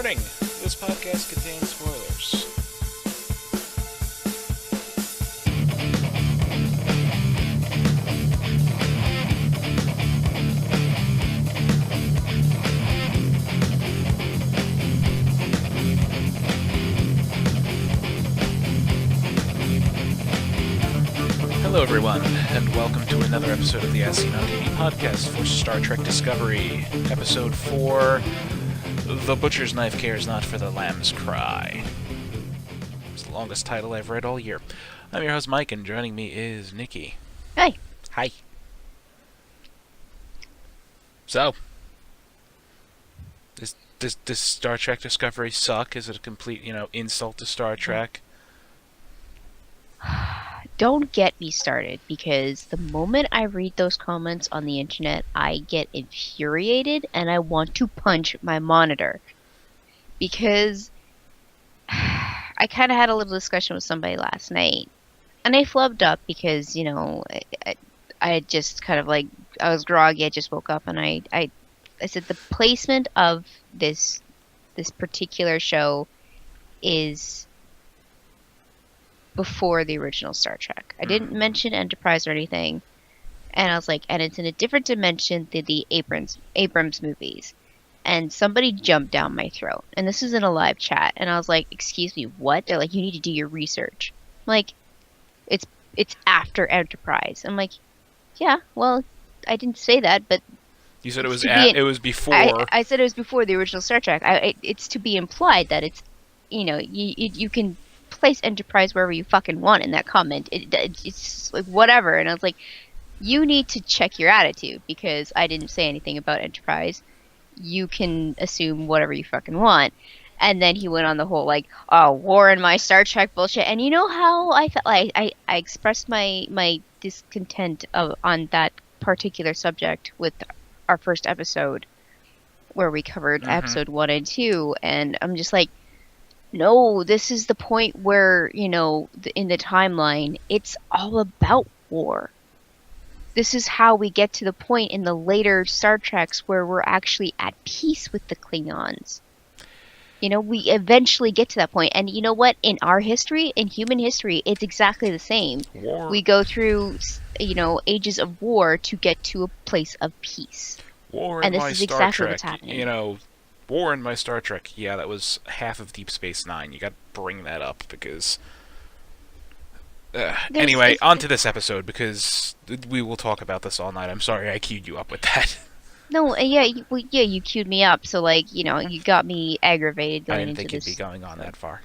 Warning, this podcast contains spoilers. Hello everyone, and welcome to another episode of the As Seen on TV podcast for Star Trek Discovery, Episode 4, The Butcher's Knife Cares Not for the Lamb's Cry. It's the longest title I've read all year. I'm your host Mike, and joining me is Nikki. Hi. Hi. So, does Star Trek Discovery suck? Is it a complete, insult to Star Trek? Don't get me started, because the moment I read those comments on the internet, I get infuriated and I want to punch my monitor. Because I kind of had a little discussion with somebody last night, and I flubbed up because, I just kind of I was groggy, I just woke up, and I said the placement of this particular show is before the original Star Trek. I didn't mention Enterprise or anything, and I was like, and it's in a different dimension than the Abrams movies. And somebody jumped down my throat, and this is in a live chat, and I was like, excuse me, what? They're like, you need to do your research. I'm like, it's after Enterprise. I'm like, yeah, well, I didn't say that, but You said it was before. I said it was before the original Star Trek. It's to be implied that it's, you can place Enterprise wherever you fucking want in that comment. It's like whatever. And I was like, you need to check your attitude, because I didn't say anything about Enterprise. You can assume whatever you fucking want. And then he went on the whole war in my Star Trek bullshit. And you know how I felt? I expressed my discontent on that particular subject with our first episode, where we covered episode 1 and 2, and I'm just like, no, this is the point where, in the timeline, it's all about war. This is how we get to the point in the later Star Treks where we're actually at peace with the Klingons. We eventually get to that point. And you know what? In our history, in human history, it's exactly the same. War. We go through, ages of war to get to a place of peace. War in And this my is Star exactly Trek. what's happening. War in my Star Trek. Yeah, that was half of Deep Space Nine. You got to bring that up because. Anyway, on to this episode, because we will talk about this all night. I'm sorry I queued you up with that. No, you queued me up, so you got me aggravated I going didn't into think this. it'd be going on that far.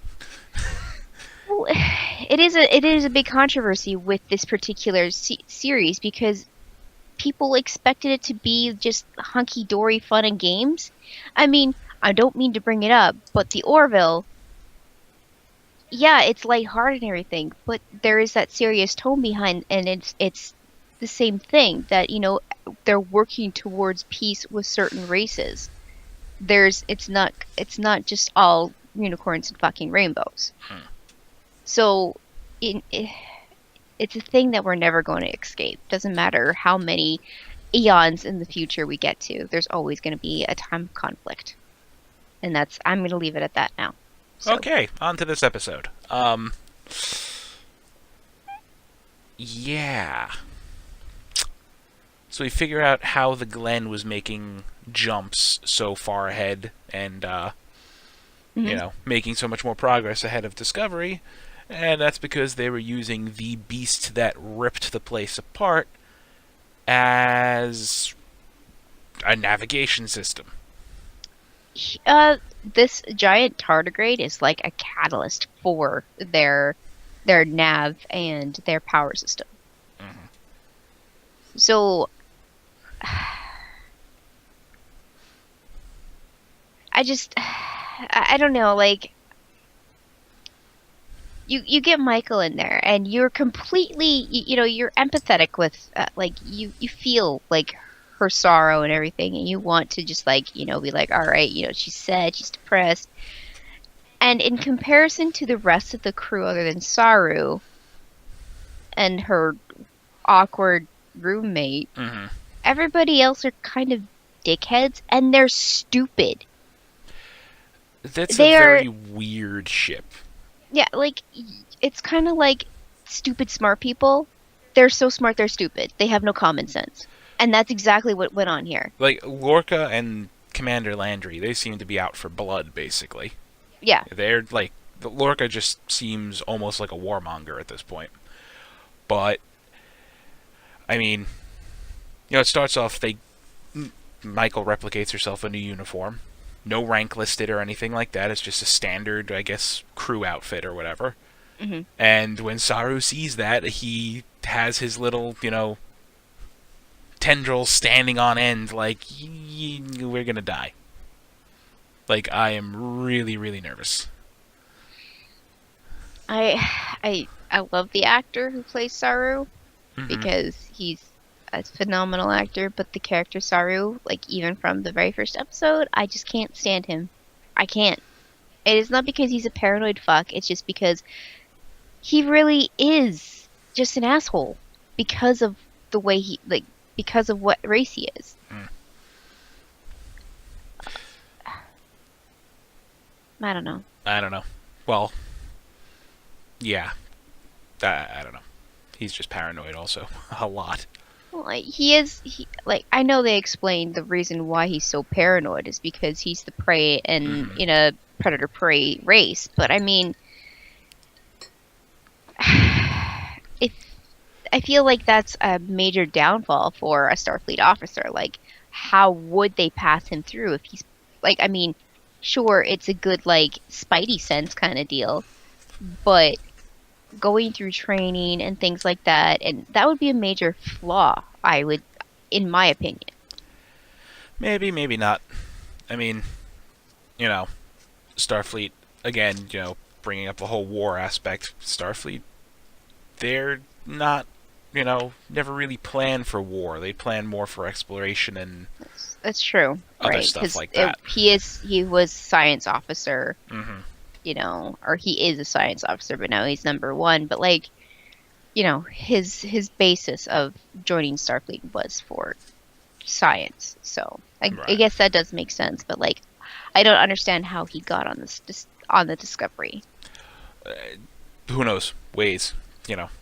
Well, it is a big controversy with this particular series, because people expected it to be just hunky-dory fun and games. I mean, I don't mean to bring it up, but the Orville, yeah, it's lighthearted and everything, but there is that serious tone behind, and it's the same thing, that they're working towards peace with certain races. It's not just all unicorns and fucking rainbows. So it's a thing that we're never going to escape. Doesn't matter how many eons in the future we get to, there's always going to be a time of conflict. And I'm going to leave it at that now. So. Okay, on to this episode. Yeah. So we figure out how the Glen was making jumps so far ahead and, making so much more progress ahead of Discovery. And that's because they were using the beast that ripped the place apart as a navigation system. This giant tardigrade is like a catalyst for their nav and their power system. So I don't know, you get Michael in there, and you're completely, you're empathetic with, you feel like her sorrow and everything, and you want to just be like, all right, she's sad, she's depressed. And in comparison to the rest of the crew, other than Saru and her awkward roommate, everybody else are kind of dickheads, and they're stupid. That's a They are, very weird ship. yeah, like it's kind of like stupid smart people. They're so smart they're stupid. They have no common sense. And that's exactly what went on here. Like, Lorca and Commander Landry, they seem to be out for blood, basically. Yeah. They're, like, Lorca just seems almost like a warmonger at this point. But, I mean, it starts off, Michael replicates herself a new uniform. No rank listed or anything like that. It's just a standard, I guess, crew outfit or whatever. Hmm. And when Saru sees that, he has his little, tendrils standing on end, like, we're gonna die. Like, I am really, really nervous. I love the actor who plays Saru Mm-hmm. because he's a phenomenal actor, but the character Saru, like even from the very first episode, I just can't stand him. I can't. It is not because he's a paranoid fuck, it's just because he really is just an asshole because of the way because of what race he is. Mm. I don't know. I don't know. Well, yeah. I don't know. He's just paranoid also. A lot. Well, like, like I know they explained the reason why he's so paranoid is because he's the prey and Mm-hmm. in a predator prey race, but I mean if I feel like that's a major downfall for a Starfleet officer. Like, how would they pass him through if he's like? I mean, sure, it's a good like Spidey sense kind of deal, but going through training and things like that, and that would be a major flaw. I would, in my opinion. Maybe, maybe not. I mean, you know, Starfleet, again, bringing up the whole war aspect, Starfleet, they're not, never really plan for war. They plan more for exploration and That's true, other right? stuff Because like that. he was science officer, Mm-hmm. or he is a science officer, but now he's number one. But like, his basis of joining Starfleet was for science. So I Right. guess that does make sense. But like, I don't understand how he got on on the Discovery. Who knows? Ways.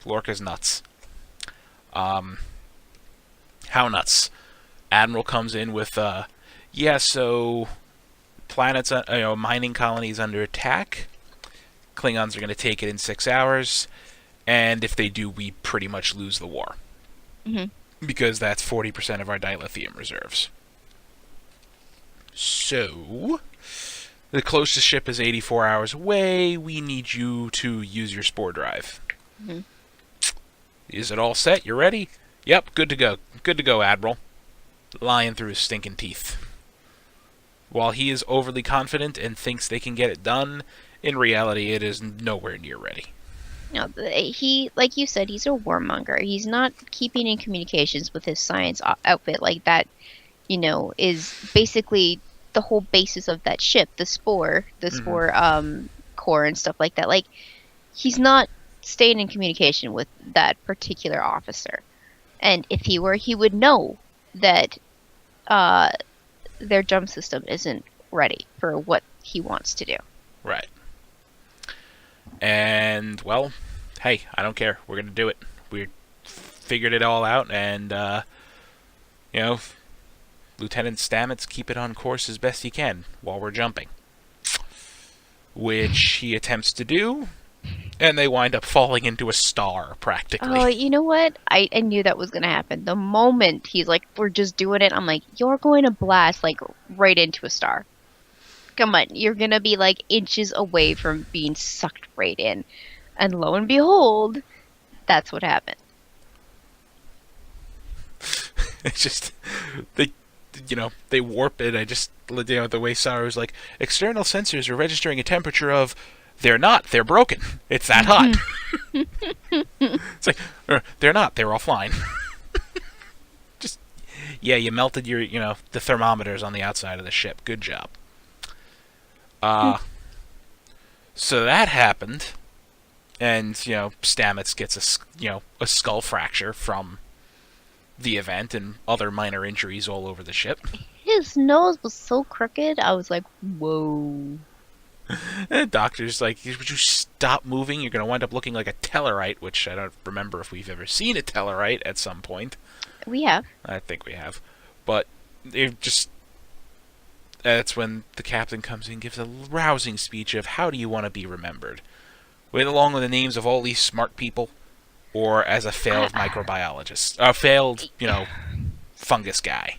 Lorca's nuts. Um, how nuts? Admiral comes in with, yeah, so planets, mining colonies under attack. Klingons are going to take it in 6 hours, and if they do, we pretty much lose the war. Hmm. Because that's 40% of our dilithium reserves. So, the closest ship is 84 hours away. We need you to use your spore drive. Hmm. Is it all set? You ready? Yep, good to go. Good to go, Admiral. Lying through his stinking teeth. While he is overly confident and thinks they can get it done, in reality it is nowhere near ready. No, he, like you said, he's a warmonger. He's not keeping in communications with his science outfit like that. Is basically the whole basis of that ship, the spore core and stuff like that. Like, he's not staying in communication with that particular officer. And if he were, he would know that their jump system isn't ready for what he wants to do. Right. And, well, hey, I don't care. We're going to do it. We figured it all out, and, Lieutenant Stamets, keep it on course as best he can while we're jumping. Which he attempts to do, and they wind up falling into a star, practically. Oh, you know what? I knew that was going to happen. The moment he's like, we're just doing it, I'm like, you're going to blast, like, right into a star. Come on, you're going to be, like, inches away from being sucked right in. And lo and behold, that's what happened. It's just, they warp it. The way Saru's like, external sensors are registering a temperature of, they're not, they're broken. It's that hot. It's like, they're not, they're offline. Just, yeah, you melted your, the thermometers on the outside of the ship. Good job. So that happened, and, Stamets gets a skull fracture from the event and other minor injuries all over the ship. His nose was so crooked, I was like, whoa. And the doctor's like, would you stop moving? You're going to wind up looking like a Tellarite, which I don't remember if we've ever seen a Tellarite at some point. We have. I think we have. But it just... That's when the captain comes in and gives a rousing speech of how do you want to be remembered? With along with the names of all these smart people, or as a failed microbiologist, a failed, fungus guy.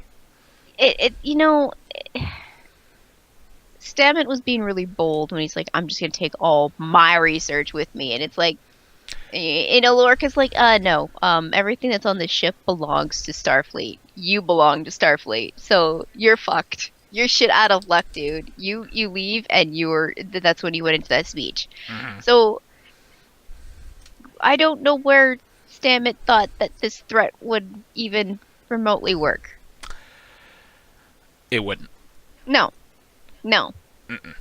Stammet was being really bold when he's like, I'm just going to take all my research with me. And it's like, Lorca's like, no, everything that's on this ship belongs to Starfleet. You belong to Starfleet. So you're fucked. You're shit out of luck, dude. You leave, and that's when you went into that speech. Mm-hmm. So I don't know where Stammet thought that this threat would even remotely work. It wouldn't. No. Mm-mm.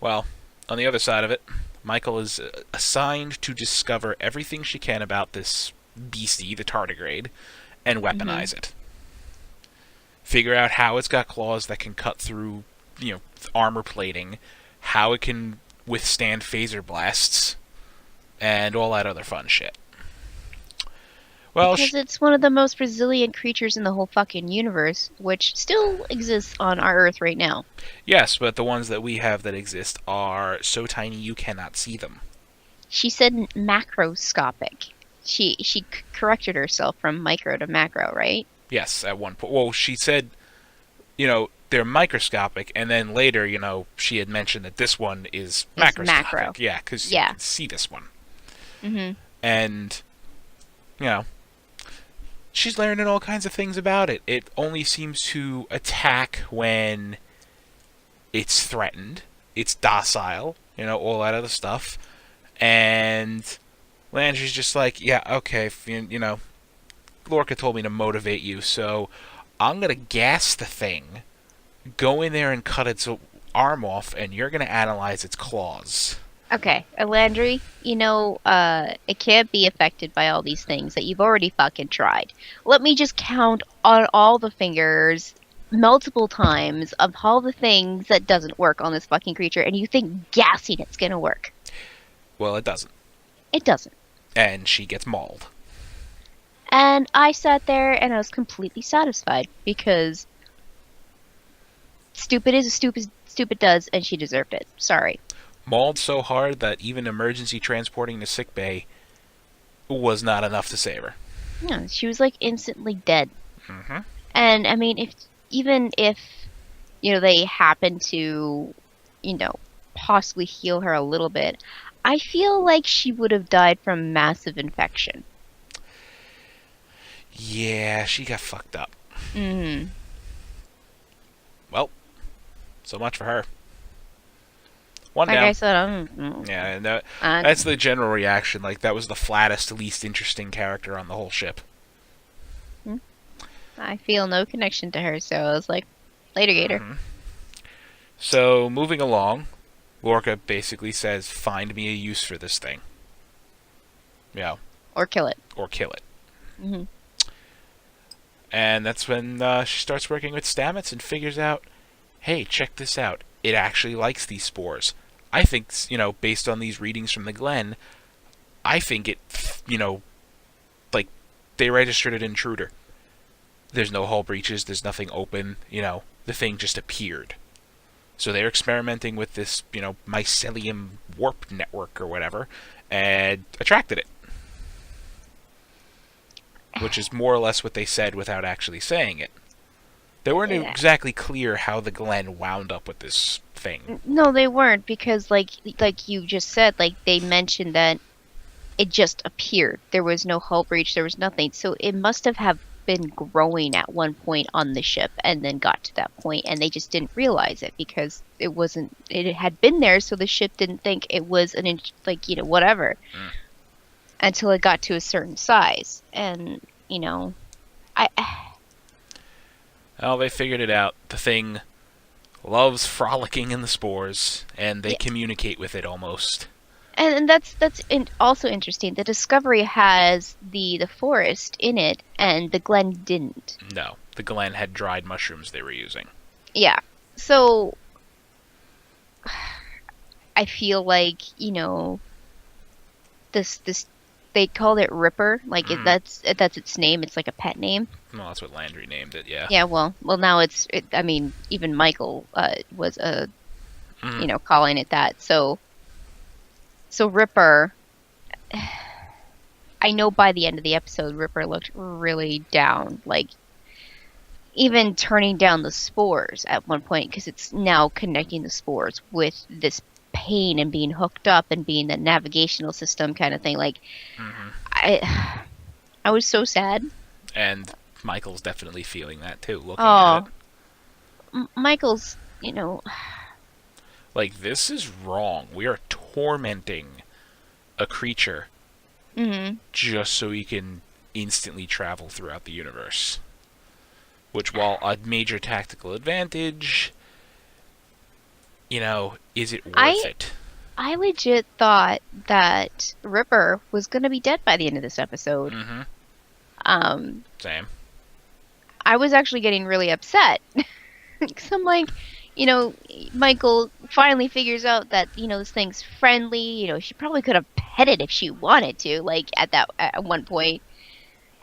Well, on the other side of it, Michael is assigned to discover everything she can about this beastie, the tardigrade, and weaponize it. Figure out how it's got claws that can cut through, armor plating, how it can withstand phaser blasts, and all that other fun shit. Well, because it's one of the most resilient creatures in the whole fucking universe, which still exists on our Earth right now. Yes, but the ones that we have that exist are so tiny you cannot see them. She said macroscopic. She corrected herself from micro to macro, right? Yes, at one point. Well, she said, they're microscopic, and then later, she had mentioned that this one is macroscopic. Macro. Yeah, because you can see this one. Mm-hmm. And, she's learning all kinds of things about it. It only seems to attack when it's threatened. It's docile, all that other stuff. And Landry's just like, yeah, okay, Lorca told me to motivate you, so I'm going to gas the thing, go in there and cut its arm off, and you're going to analyze its claws. Okay, Landry, it can't be affected by all these things that you've already fucking tried. Let me just count on all the fingers multiple times of all the things that doesn't work on this fucking creature, and you think gassing it's gonna work. Well, it doesn't. It doesn't. And she gets mauled. And I sat there and I was completely satisfied because stupid is as stupid does, and she deserved it. Sorry. Mauled so hard that even emergency transporting to sickbay was not enough to save her. Yeah, she was like instantly dead. Mm-hmm. And I mean, if they happen to, possibly heal her a little bit, I feel like she would have died from massive infection. Yeah, she got fucked up. Mm-hmm. Well, so much for her. One like down. I said, yeah, and that's the general reaction. Like, that was the flattest, least interesting character on the whole ship. I feel no connection to her, so I was like, later, Gator. Mm-hmm. So, moving along, Lorca basically says, find me a use for this thing. Yeah. Or kill it. Mm-hmm. And that's when she starts working with Stamets and figures out, hey, check this out. It actually likes these spores. I think, based on these readings from the Glen, I think it, like, they registered an intruder. There's no hull breaches, there's nothing open, the thing just appeared. So they're experimenting with this, mycelium warp network or whatever, and attracted it. Which is more or less what they said without actually saying it. They weren't exactly clear how the Glen wound up with this thing. No, they weren't, because like you just said, they mentioned that it just appeared. There was no hull breach, there was nothing. So it must have been growing at one point on the ship and then got to that point, and they just didn't realize it because it had been there, so the ship didn't think it was whatever. Until it got to a certain size. And, Well, they figured it out. The thing loves frolicking in the spores, and they communicate with it almost. And that's also interesting. The Discovery has the forest in it, and the Glen didn't. No, the Glen had dried mushrooms they were using. Yeah. So, I feel like, this they called it Ripper, like that's its name. It's like a pet name. Well, that's what Landry named it, yeah. Yeah, well now I mean, even Michael was Mm. calling it that. So Ripper, I know by the end of the episode Ripper looked really down, like even turning down the spores at one point because it's now connecting the spores with this pain and being hooked up and being the navigational system kind of thing. Like I was so sad. And Michael's definitely feeling that too, looking at Oh, it. Michael's, Like, this is wrong. We are tormenting a creature just so he can instantly travel throughout the universe. Which, while a major tactical advantage, is it worth it? I legit thought that Ripper was gonna be dead by the end of this episode. Mm-hmm. Um, Same. I was actually getting really upset because I'm like, Michael finally figures out that this thing's friendly. She probably could have pet it if she wanted to, like at one point.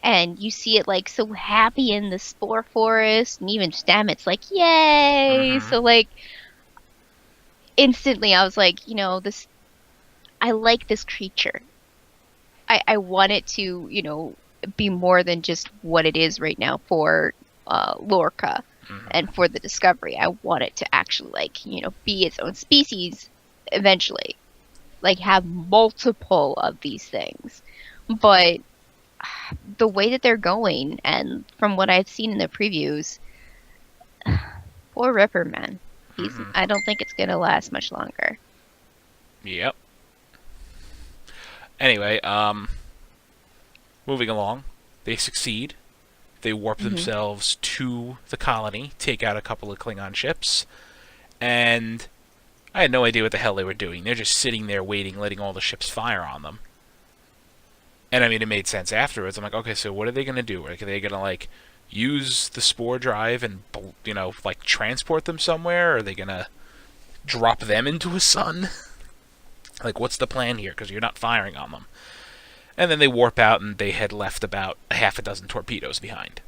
And you see it like so happy in the spore forest, and even Stamets like, yay! Mm-hmm. So like, instantly I was like, this. I like this creature. I want it to, be more than just what it is right now for Lorca and for the Discovery. I want it to actually, like, be its own species eventually. Like, have multiple of these things. But the way that they're going, and from what I've seen in the previews, poor Ripper, man. I don't think it's going to last much longer. Yep. Anyway, moving along, they succeed. They warp themselves to the colony, take out a couple of Klingon ships, and I had no idea what the hell they were doing. They're just sitting there waiting, letting all the ships fire on them. And I mean, it made sense afterwards. I'm like, okay, so what are they going to do? Are they going to, like, use the spore drive and, like, transport them somewhere? Or are they going to drop them into a sun? Like, what's the plan here? Because you're not firing on them. And then they warp out, and they had left about a half a dozen torpedoes behind.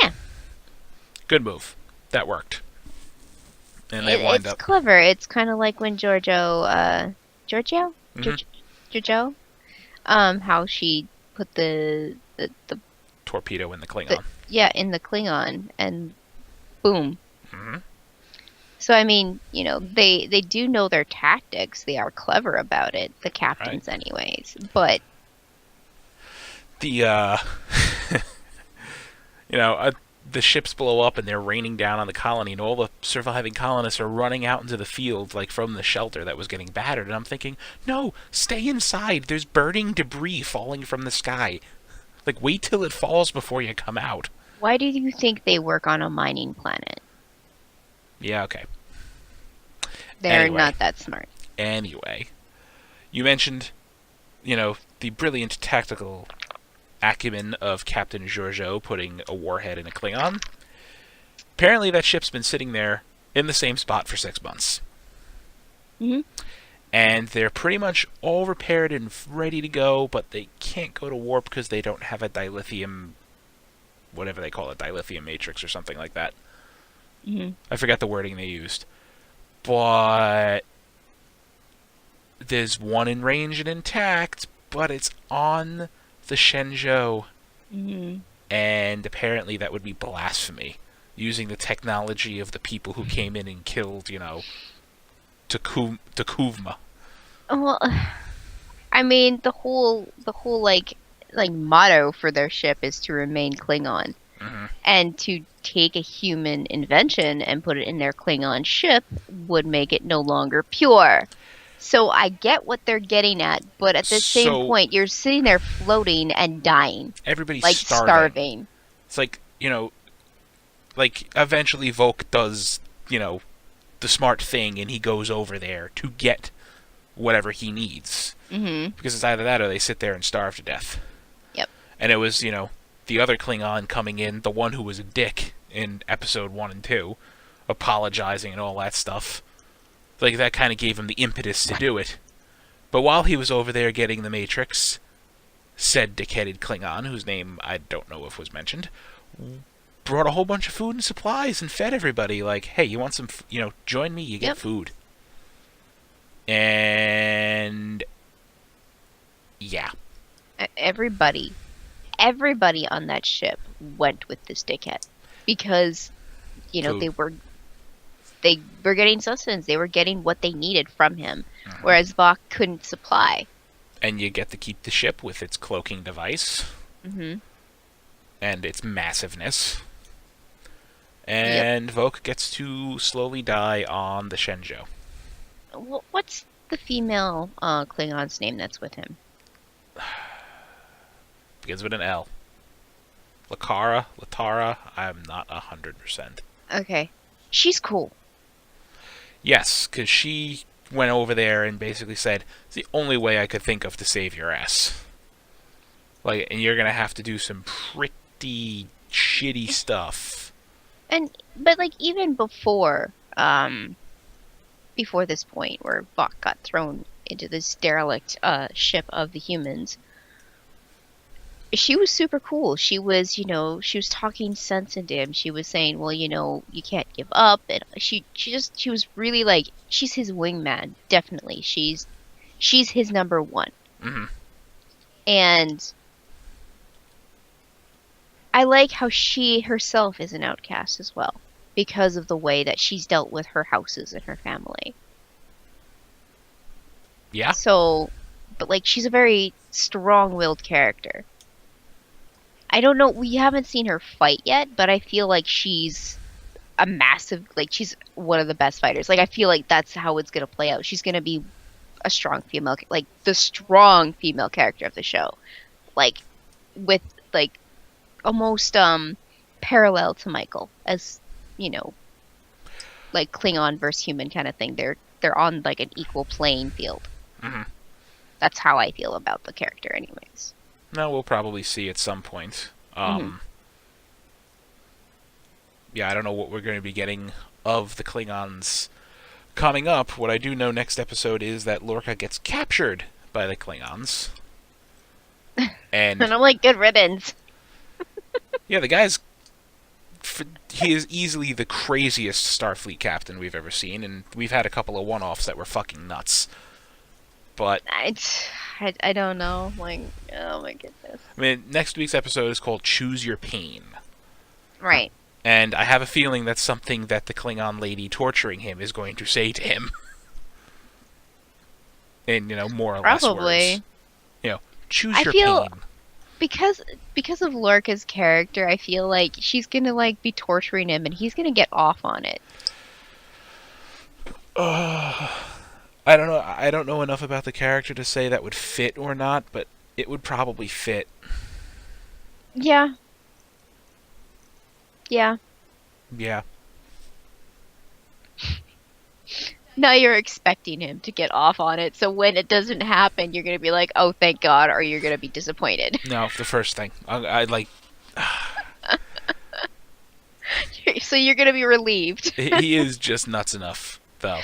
Yeah. Good move. That worked. And they wind it's up... clever. It's kind of like when Giorgio? How she put the torpedo in the Klingon. In the Klingon, and boom. Mm-hmm. So, I mean, they do know their tactics. They are clever about it, the captains anyways. But... the ships blow up and they're raining down on the colony, and all the surviving colonists are running out into the field, like from the shelter that was getting battered. And I'm thinking, no, stay inside. There's burning debris falling from the sky. Like, wait till it falls before you come out. Why do you think they work on a mining planet? Yeah, okay. They're not that smart. Anyway, you mentioned, the brilliant tactical acumen of Captain Giorgio putting a warhead in a Klingon. Apparently that ship's been sitting there in the same spot for 6 months. Mm-hmm. And they're pretty much all repaired and ready to go, but they can't go to warp because they don't have a dilithium, whatever they call it, dilithium matrix or something like that. Mm-hmm. I forgot the wording they used. But there's one in range and intact, but it's on the Shenzhou. Mm-hmm. And apparently that would be blasphemy, using the technology of the people who came in and killed, Takuvma. Well, I mean, the whole like motto for their ship is to remain Klingon. Mm-hmm. And to take a human invention and put it in their Klingon ship would make it no longer pure. So I get what they're getting at, but at the same point, you're sitting there floating and dying. Everybody's like starving. It's like, like eventually Volk does, the smart thing, and he goes over there to get whatever he needs. Mm-hmm. Because it's either that or they sit there and starve to death. Yep. And it was, the other Klingon coming in, the one who was a dick in episode 1 and 2, apologizing and all that stuff. Like, that kind of gave him the impetus to do it. But while he was over there getting the Matrix, said dick-headed Klingon, whose name I don't know if was mentioned, brought a whole bunch of food and supplies and fed everybody. Like, hey, you want some, join me, you get food. And yeah. Everybody on that ship went with this dickhead because, Food. they were getting sustenance. They were getting what they needed from him, whereas Vok couldn't supply. And you get to keep the ship with its cloaking device and its massiveness. And Voq gets to slowly die on the Shenzhou. What's the female Klingon's name that's with him? Begins with an L. Latara, I'm not 100%. Okay. She's cool. Yes, because she went over there and basically said, it's the only way I could think of to save your ass. Like, and you're going to have to do some pretty shitty stuff. But like, even before this point where Vok got thrown into this derelict ship of the humans, she was super cool. She was, she was talking sense into him. She was saying, well, you can't give up. And she was really like, she's his wingman. Definitely. She's his number one. Mm-hmm. And I like how she herself is an outcast as well, because of the way that she's dealt with her houses and her family. Yeah. So, but like, she's a very strong-willed character. I don't know, we haven't seen her fight yet, but I feel like she's a massive, like, she's one of the best fighters. Like, I feel like that's how it's gonna play out. She's gonna be a strong female, like, the strong female character of the show. Like, with, like, almost, parallel to Michael, as, like, Klingon versus human kind of thing. They're on, like, an equal playing field. Mm-hmm. That's how I feel about the character, anyways. No, we'll probably see at some point. Yeah, I don't know what we're going to be getting of the Klingons coming up. What I do know next episode is that Lorca gets captured by the Klingons. And I'm like, good riddance. Yeah, the guy's... He is easily the craziest Starfleet captain we've ever seen, and we've had a couple of one-offs that were fucking nuts. But... I don't know. Like, oh my goodness. I mean, next week's episode is called Choose Your Pain. Right. And I have a feeling that's something that the Klingon lady torturing him is going to say to him. In, more or less words. Choose your pain. Because of Lorca's character, I feel like she's gonna, like, be torturing him, and he's gonna get off on it. I don't know. I don't know enough about the character to say that would fit or not, but it would probably fit. Yeah. Yeah. Yeah. Now you're expecting him to get off on it, so when it doesn't happen, you're gonna be like, oh, thank God, or you're gonna be disappointed. No, the first thing. I'd like... So you're gonna be relieved. He is just nuts enough, though.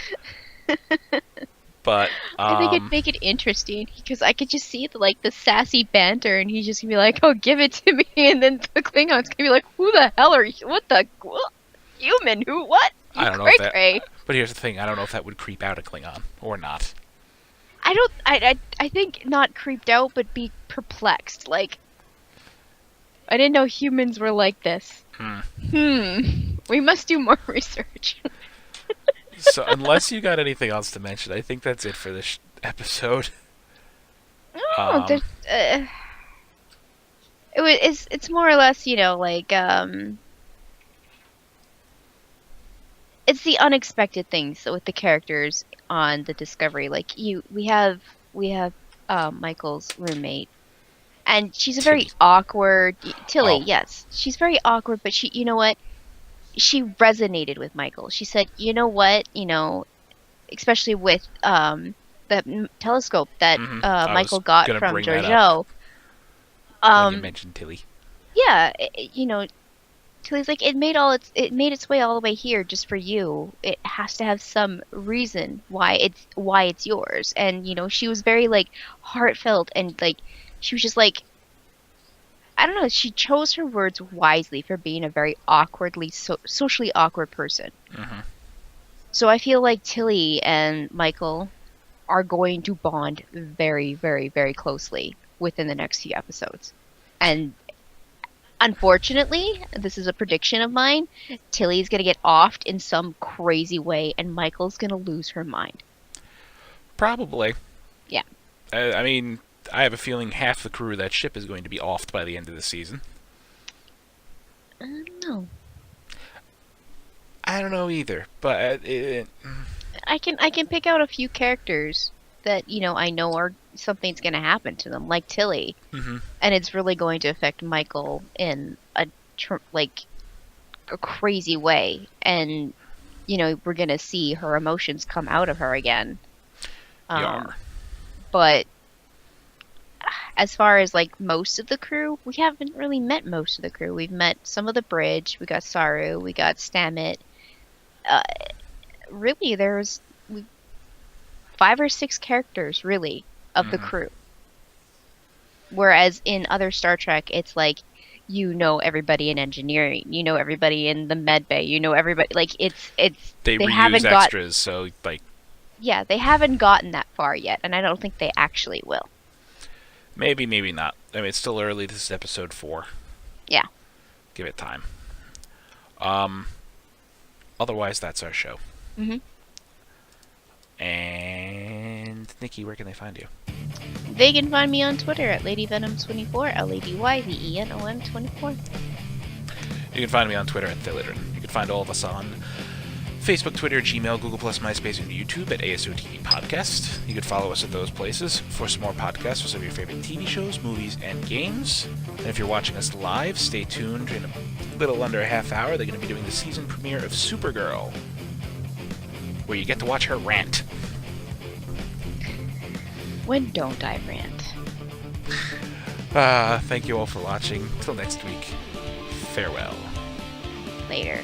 But, I think it'd make it interesting, because I could just see the sassy banter, and he's just gonna be like, oh, give it to me, and then the Klingon's gonna be like, who the hell are you? What? Human? Who? What? I don't know if that... But here's the thing, I don't know if that would creep out a Klingon, or not. I think not creeped out, but be perplexed, like, I didn't know humans were like this. We must do more research. So, unless you got anything else to mention, I think that's it for this episode. It's more or less, it's the unexpected things with the characters on the Discovery. Like, we have Michael's roommate, and she's a very awkward Tilly. Oh. Yes, she's very awkward, but you know what? She resonated with Michael. She said, you know what, especially with the telescope that Michael got from Giorgio. When you mentioned Tilly. Yeah, Tilly's like, it made its way all the way here just for you. It has to have some reason why it's yours. And she was very like heartfelt and like she was just like I don't know. She chose her words wisely for being a very socially awkward person. Mm-hmm. So I feel like Tilly and Michael are going to bond very, very, very closely within the next few episodes. And unfortunately, this is a prediction of mine, Tilly's going to get offed in some crazy way and Michael's going to lose her mind. Probably. Yeah. I mean, I have a feeling half the crew of that ship is going to be offed by the end of the season. I don't know. I don't know either, but I can pick out a few characters that I know are something's going to happen to them, like Tilly, mm-hmm. and it's really going to affect Michael in a crazy way, and we're going to see her emotions come out of her again. But as far as like most of the crew, we haven't really met most of the crew. We've met some of the bridge. We got Saru. We got Stammet. Really, there's 5 or 6 characters really of the crew. Whereas in other Star Trek, it's like everybody in engineering, everybody in the med bay, everybody. Like they haven't reuse extras, so like. Yeah, they haven't gotten that far yet, and I don't think they actually will. Maybe, maybe not. I mean, it's still early. This is episode 4. Yeah. Give it time. Otherwise, that's our show. Mm-hmm. And Nikki, where can they find you? They can find me on Twitter at LadyVenom24, LadyVenom24. You can find me on Twitter at Thilidrin. You can find all of us on Facebook, Twitter, Gmail, Google+, MySpace, and YouTube at ASOTV Podcast. You can follow us at those places for some more podcasts for some of your favorite TV shows, movies, and games. And if you're watching us live, stay tuned. In a little under a half hour, they're going to be doing the season premiere of Supergirl, where you get to watch her rant. When don't I rant? Thank you all for watching. Till next week, farewell. Later.